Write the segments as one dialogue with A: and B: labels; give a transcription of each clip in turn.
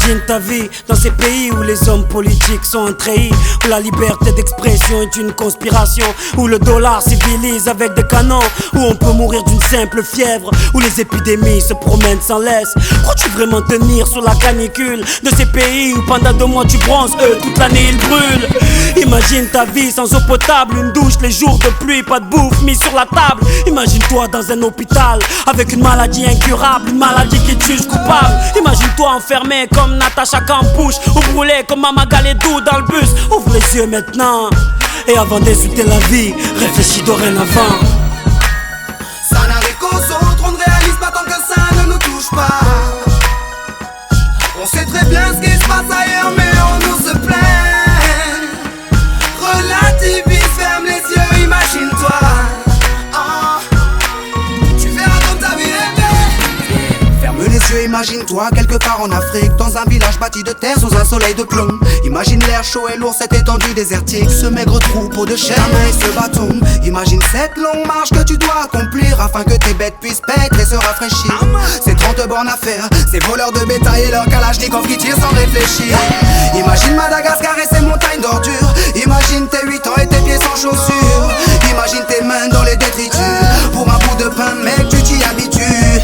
A: Imagine ta vie dans ces pays où les hommes politiques sont trahis, où la liberté d'expression est une conspiration, où le dollar civilise avec des canons, où on peut mourir d'une simple fièvre, où les épidémies se promènent sans laisse. Crois-tu vraiment tenir sur la canicule de ces pays où pendant 2 mois tu bronzes, eux toute l'année ils brûlent? Imagine ta vie sans eau potable, une douche les jours de pluie, pas de bouffe mise sur la table. Imagine-toi dans un hôpital avec une maladie incurable, une maladie qui te juge coupable. Imagine-toi enfermé comme Natacha Campouche ou brûlé comme Mama Galedou dans le bus. Ouvre les yeux maintenant et avant d'insulter la vie, réfléchis dorénavant.
B: Ça n'arrive qu'aux autres, on ne réalise pas tant que ça ne nous touche pas. On sait très bien ce qui se passe ailleurs mais on nous se plaint. Relativise, ferme les yeux, imagine-toi. Tu verras comme ta vie est belle. Ferme les yeux, imagine-toi quelque part en Afrique, dans un village bâti de terre sous un soleil de plomb. Imagine l'air chaud et lourd, cette étendue désertique, ce maigre troupeau de chair, main et ce bâton. Imagine cette longue marche que tu dois accomplir afin que tes bêtes puissent paître et se rafraîchir. Ces 30 bornes à faire, ces voleurs de bétail et leurs kalachnikovs qui tirent sans réfléchir. Imagine Madagascar et ses montagnes d'ordures. Imagine tes 8 ans et tes pieds sans chaussures. Imagine tes mains dans les détritus. Pour un bout de pain, mec, tu t'y habitues.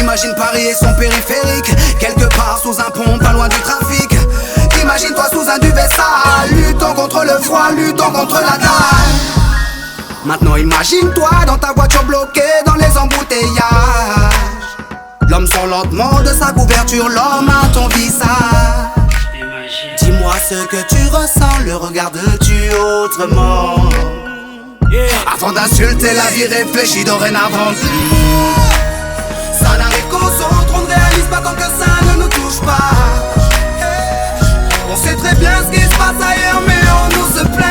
B: Imagine Paris et son périphérique, quelque part sous un pont, pas loin du trafic. Imagine-toi sous un duvet sale, luttons contre le froid, luttons contre la dalle. Maintenant imagine-toi dans ta voiture bloquée dans les embouteillages. L'homme sort lentement de sa couverture, l'homme à ton visage. Dis-moi ce que tu ressens, le regardes-tu autrement? Avant d'insulter la vie, réfléchis dorénavant. Ça n'arrive qu'aux autres, on ne réalise pas tant que ça ne nous touche pas. On sait très bien ce qui se passe ailleurs mais on nous se plaint.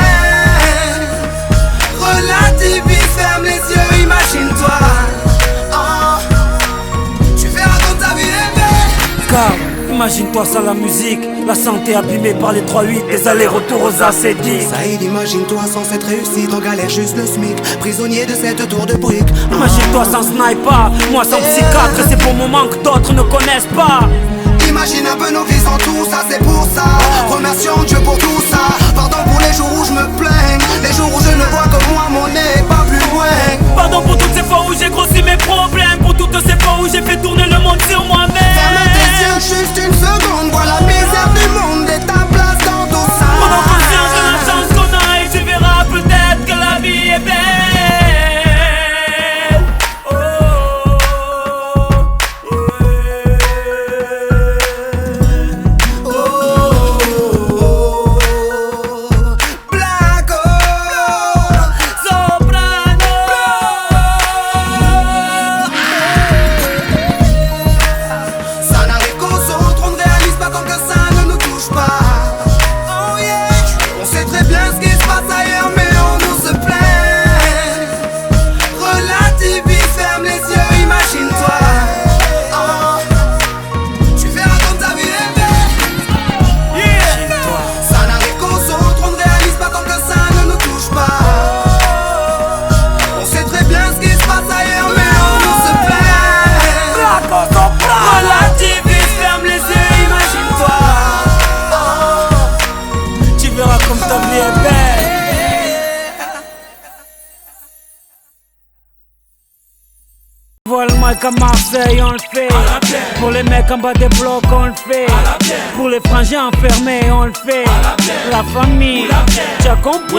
B: Relativise, ferme les yeux, imagine-toi. Tu verras comme ta vie est belle.
A: Car imagine-toi sans la musique, la santé abîmée par les 3-8, les allers-retours aux acédiques.
B: Saïd, imagine-toi sans cette réussite, en galère juste le SMIC, prisonnier de cette tour de briques.
A: Imagine-toi sans sniper, moi sans psychiatre, ces beaux moments que d'autres ne connaissent pas.
B: Imagine un peu nos vies sans tout ça, c'est pour ça. Remercions Dieu pour tout ça. Pardon pour les jours où je me plains, les jours où je ne vois que moi, mon nez pas plus loin.
A: Pardon pour toutes ces fois où j'ai grossi mes problèmes, pour toutes ces fois où j'ai fait tourner le monde sur moi-même.
B: Ferme tes yeux juste une seconde, vois la misère du monde et ta place dans tout ça.
A: Prends conscience de la chance qu'on a et tu verras peut-être que la vie est belle. Voilà le mic à Marseille, on le fait. Pour les mecs en bas des blocs, on le fait. Pour les frangins enfermés, on le fait. La famille, tu as compris.